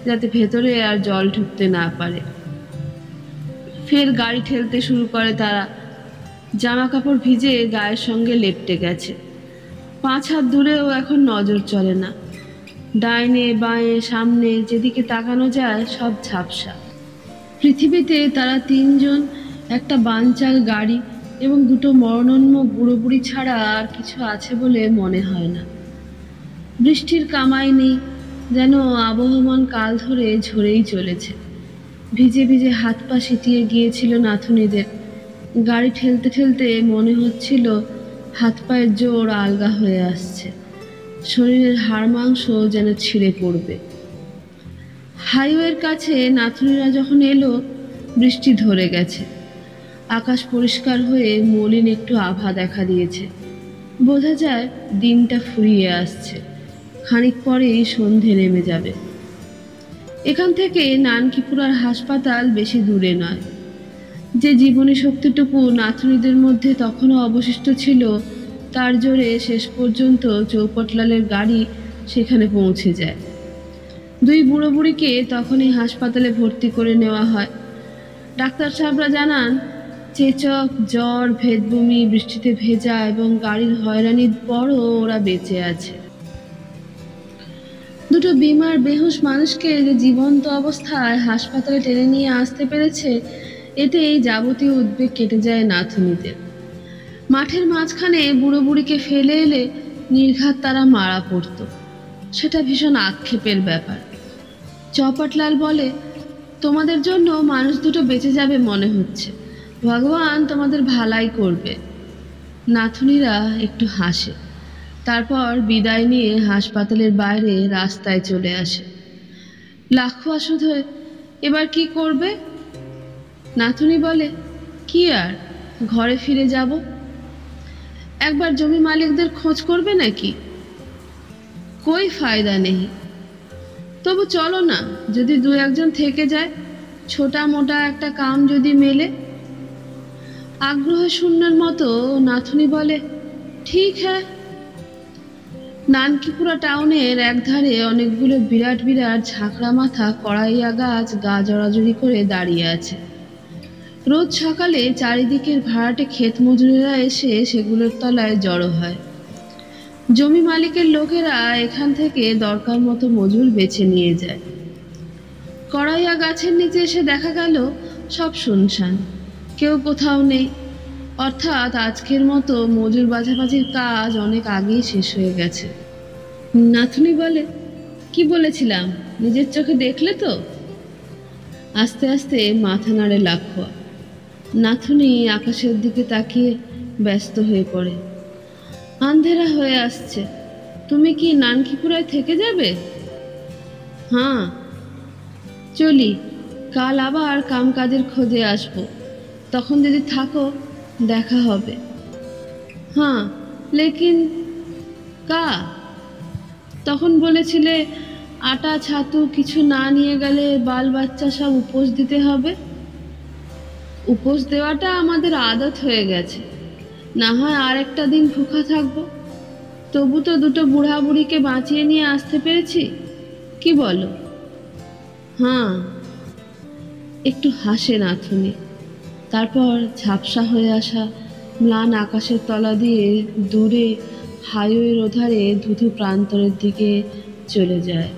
যাতে ভেতরে আর জল ঢুকতে না পারে। ফের গাড়ি ঠেলতে শুরু করে তারা। জামা কাপড় ভিজে গায়ের সঙ্গে লেপ্টে গেছে। 5 হাত দূরেও এখন নজর চলে না। ডাইনে বাঁয়ে সামনে যেদিকে তাকানো যায় সব ঝাপসা। পৃথিবীতে তারা তিনজন, একটা বানচাল গাড়ি এবং দুটো মরণোন্মুখ বুড়ো বুড়ি ছাড়া আর কিছু আছে বলে মনে হয় না। বৃষ্টির কামাই নেই, যেন আবহমান কাল ধরে ঝরেই চলেছে। ভিজে ভিজে হাত পা সিটিয়ে গিয়েছিল নাথুনিদের। গাড়ি ঠেলতে ঠেলতে মনে হচ্ছিল হাত পায়ের জোর আলগা হয়ে আসছে, শরীরের হাড় মাংস যেন ছিঁড়ে পড়বে। হাইওয়ের কাছে নাথুনিরা যখন এলো, বৃষ্টি ধরে গেছে। আকাশ পরিষ্কার হয়ে মলিন একটু আভা দেখা দিয়েছে। বোঝা যায় দিনটা ফুরিয়ে আসছে, খানিক পরেই সন্ধে নেমে যাবে। এখান থেকে নানকিপুরার হাসপাতাল বেশি দূরে নয়। যে জীবনী শক্তিটুকু নাথুনিদের মধ্যে তখনও অবশিষ্ট ছিল, তার জোরে শেষ পর্যন্ত চৌপাটলালের গাড়ি সেখানে পৌঁছে যায়। 2 বুড়ো বুড়িকে তখনই হাসপাতালে ভর্তি করে নেওয়া হয়। ডাক্তার সাহেবরা জানান, চেচক, জ্বর, ভেদবমি, বৃষ্টিতে ভেজা এবং গাড়ির হয়রানির পরও ওরা বেঁচে আছে। দুটো বিমার বেহুশ মানুষকে যে জীবন্ত অবস্থায় হাসপাতালে টেনে নিয়ে আসতে পেরেছে, এতে এই যাবতীয় উদ্বেগ কেটে যায় নাথুনিদের। মাঠের মাঝখানে বুড়ো বুড়িকে ফেলে এলে নির্ঘাত তারা মারা পড়ত। সেটা ভীষণ আক্ষেপের ব্যাপার। চৌপাটলাল বলে, তোমাদের জন্য মানুষ দুটো বেঁচে যাবে মনে হচ্ছে। ভগবান তোমাদের ভালাই করবে। নাথুনিরা একটু হাসে, তারপর বিদায় নিয়ে হাসপাতালের বাইরে রাস্তায় চলে আসে। লাখুয়া শুধু, এবার কি করবে? নাথুনি বলে, কি আর, ঘরে ফিরে যাব। একবার জমি মালিকদের খোঁজ করবে নাকি? কই ফায়দা নেই। তবু চলো না, যদি 2-1 জন থেকে যায়, ছোটা মোটা একটা কাম যদি মেলে। আগ্রহ শূন্যের মতো নাথুনি বলে, ঠিক হ্যাঁ। নানকিপুরা টাউনের একধারে অনেকগুলো বিরাট বিরাট ঝাঁকড়া মাথা কড়াইয়া গাছ গা জড়াজড়ি করে দাঁড়িয়ে আছে। রোজ সকালে চারিদিকের ভাড়াটে ক্ষেত মজুরেরা এসে সেগুলোর তলায় জড়ো হয়। জমি মালিকের লোকেরা এখান থেকে দরকার মতো মজুর বেছে নিয়ে যায়। কড়াইয়া গাছের নিচে এসে দেখা গেল সব শুনশান, কেউ কোথাও নেই। অর্থাৎ আজকের মতো মজুর বাছাবাছির কাজ অনেক আগেই শেষ হয়ে গেছে। নাথুনি বলে, কি বলেছিলাম নিজের চোখে দেখলে তো? আস্তে আস্তে মাথা নাড়ে লাখুয়া। নাথুনি আকাশের দিকে তাকিয়ে ব্যস্ত হয়ে পড়ে। আন্ধেরা হয়ে আসছে, তুমি কি নানকিপুরায় থেকে যাবে? হ্যাঁ, চলি। কাল আবার কামকাজের খোঁজে আসবো, তখন যদি থাকো দেখা হবে। হ্যাঁ, লেকিন কা? তখন বলেছিলে আটা ছাতু কিছু না নিয়ে গেলে বাল বাচ্চা সব উপোস দিতে হবে। উপোস দেওয়াটা আমাদের আদত হয়ে গেছে, না হয় আরেকটা দিন ভুখা থাকবো। তবু তো দুটো বুড়া বুড়িকে বাঁচিয়ে নিয়ে আসতে পেরেছি, কি বলো? হ্যাঁ। একটু হাসে নাথুনি, তারপর ঝাপসা হয়ে আসা ম্লান আকাশের তলা দিয়ে দূরে হাইওয়ের ওধারে ধুধু প্রান্তরের দিকে চলে যায়।